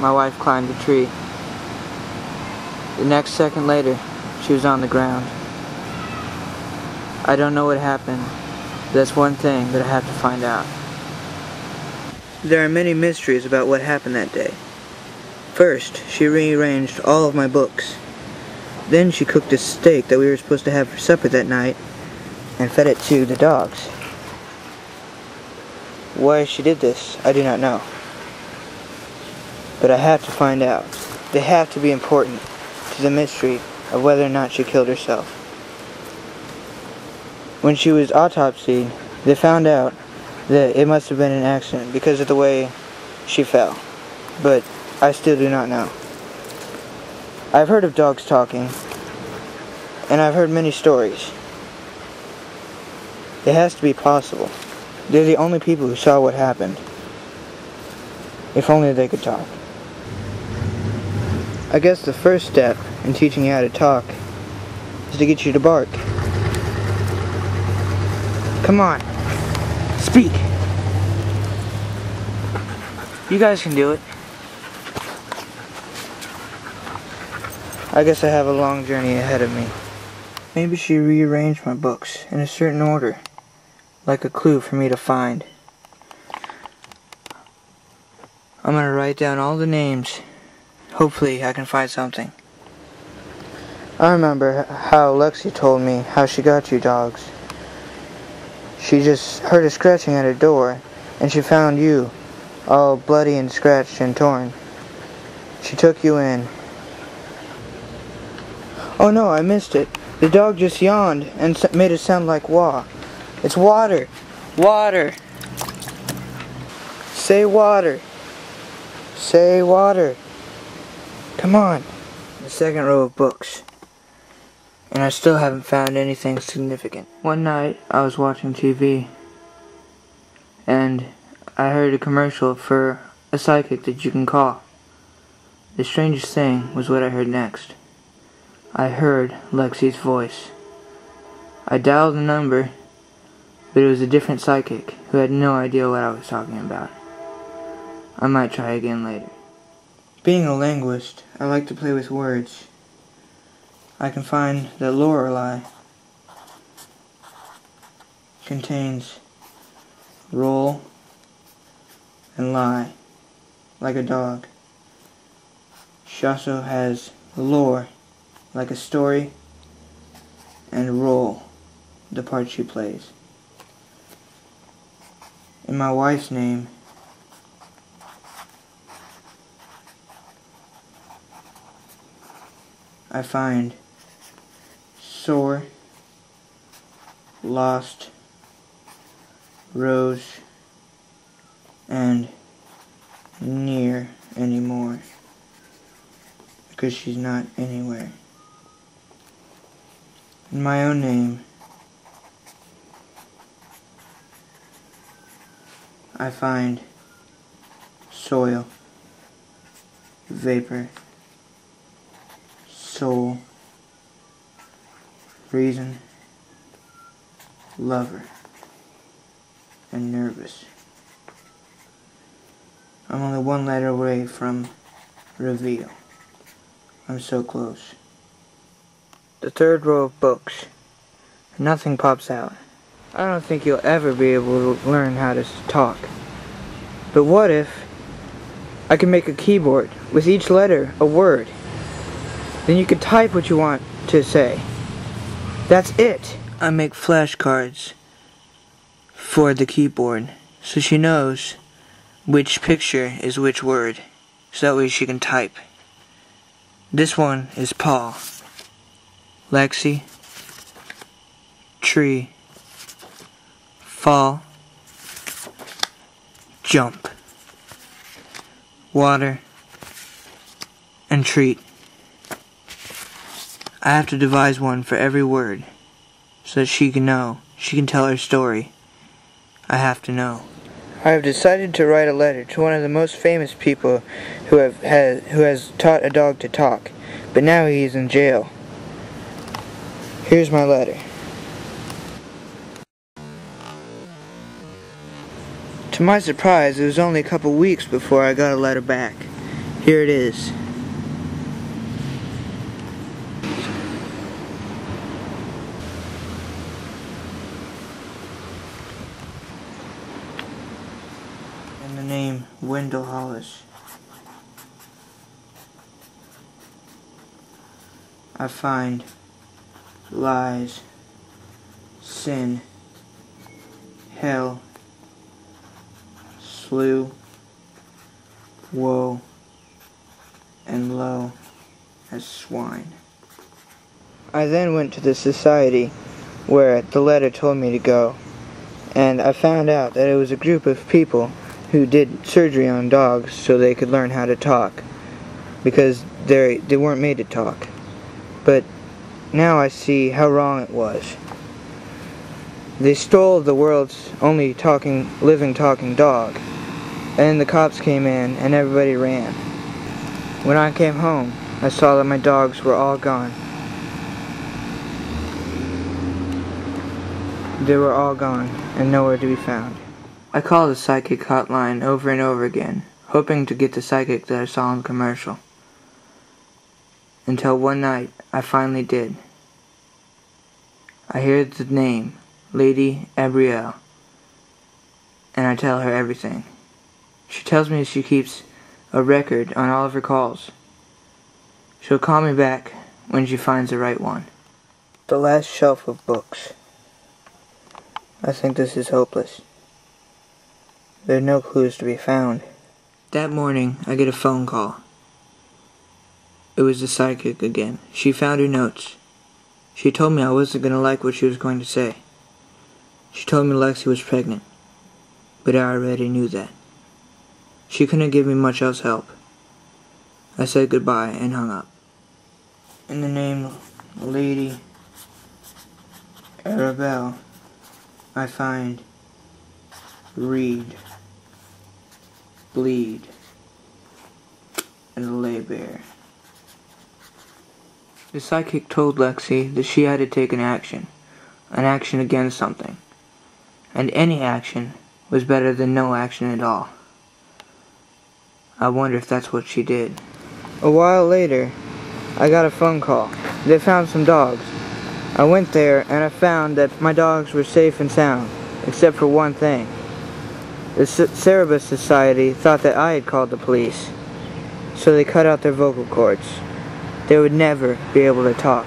my wife climbed the tree. The next second later, she was on the ground. I don't know what happened, but that's one thing that I have to find out. There are many mysteries about what happened that day. First, she rearranged all of my books. Then she cooked a steak that we were supposed to have for supper that night and fed it to the dogs. Why she did this, I do not know. But I have to find out. They have to be important to the mystery of whether or not she killed herself. When she was autopsied, they found out that it must have been an accident because of the way she fell. But I still do not know. I've heard of dogs talking, and I've heard many stories. It has to be possible. They're the only people who saw what happened. If only they could talk. I guess the first step in teaching you how to talk is to get you to bark. Come on. Speak. You guys can do it. I guess I have a long journey ahead of me. Maybe she rearranged my books in a certain order, like a clue for me to find. I'm gonna write down all the names. Hopefully I can find something. I remember how Lexi told me how she got you dogs. She just heard a scratching at her door, and she found you, all bloody and scratched and torn. She took you in. Oh no, I missed it. The dog just yawned and made a sound like wah. It's water. Water. Say water. Say water. Come on. The second row of books. And I still haven't found anything significant. One night, I was watching TV, and I heard a commercial for a psychic that you can call. The strangest thing was what I heard next. I heard Lexi's voice. I dialed the number, but it was a different psychic who had no idea what I was talking about. I might try again later. Being a linguist, I like to play with words. I can find that Lorelei contains roll and lie, like a dog. She also has lore, like a story, and roll, the part she plays. In my wife's name, I find sore, lost, rose, and near anymore, because she's not anywhere. In my own name, I find soil, vapor, soul, reason, lover, and nervous. I'm only one letter away from reveal. I'm so close. The third row of books. Nothing pops out. I don't think you'll ever be able to learn how to talk. But what if I can make a keyboard with each letter a word? Then you could type what you want to say. That's it. I make flashcards for the keyboard so she knows which picture is which word, so that way she can type. This one is Paul, Lexi, tree, fall, jump, water, and treat. I have to devise one for every word, so that she can know, she can tell her story. I have to know. I have decided to write a letter to one of the most famous people who has taught a dog to talk, but now he is in jail. Here's my letter. To my surprise, it was only a couple weeks before I got a letter back. Here it is. And the name Wendell Hollis. I find lies, sin, hell, slew, woe, and low as swine. I then went to the society where the letter told me to go, and I found out that it was a group of people who did surgery on dogs so they could learn how to talk, because they weren't made to talk. But now I see how wrong it was. They stole the world's only living talking dog, and the cops came in and everybody ran. When I came home, I saw that my dogs were all gone. They were all gone and nowhere to be found. I called the psychic hotline over and over again, hoping to get the psychic that I saw in the commercial. Until one night, I finally did. I hear the name, Lady Abrielle, and I tell her everything. She tells me she keeps a record on all of her calls. She'll call me back when she finds the right one. The last shelf of books. I think this is hopeless. There are no clues to be found. That morning, I get a phone call. It was the psychic again. She found her notes. She told me I wasn't going to like what she was going to say. She told me Lexi was pregnant, but I already knew that. She couldn't give me much else help. I said goodbye and hung up. In the name Lady Arabelle, I find read, bleed, and lay bare. The psychic told Lexi that she had to take an action against something, and any action was better than no action at all. I wonder if that's what she did. A while later, I got a phone call. They found some dogs. I went there and I found that my dogs were safe and sound, except for one thing. The Sarabus Society thought that I had called the police, so they cut out their vocal cords. They would never be able to talk.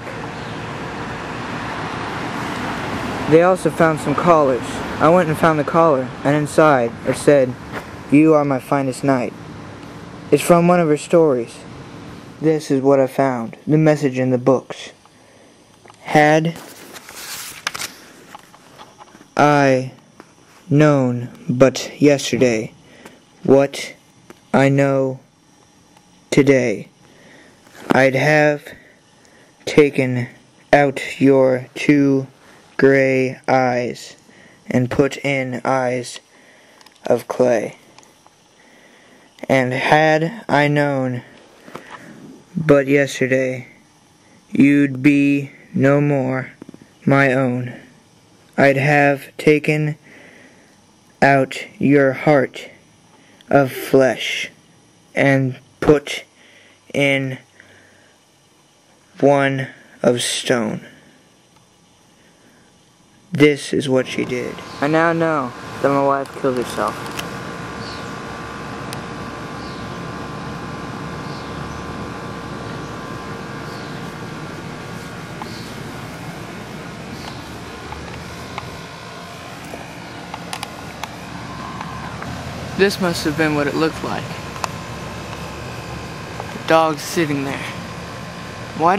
They also found some collars. I went and found the collar, and inside it said, "You are my finest knight." It's from one of her stories. This is what I found, the message in the books. Had I known but yesterday what I know today, I'd have taken out your 2 gray eyes and put in eyes of clay. And had I known but yesterday you'd be no more my own, I'd have taken out your heart of flesh and put in one of stone. This is what she did. I now know that my wife killed herself. This must have been what it looked like. The dog sitting there. Why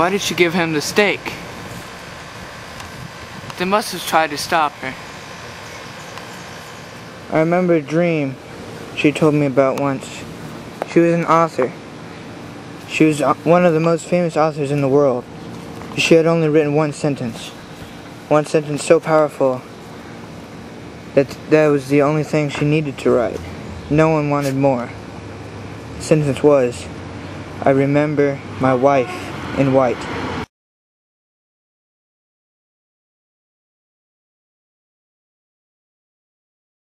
did she give him the steak? They must have tried to stop her. I remember a dream she told me about once. She was an author. She was one of the most famous authors in the world. She had only written one sentence. One sentence so powerful that was the only thing she needed to write. No one wanted more. The sentence was, "I remember my wife in white."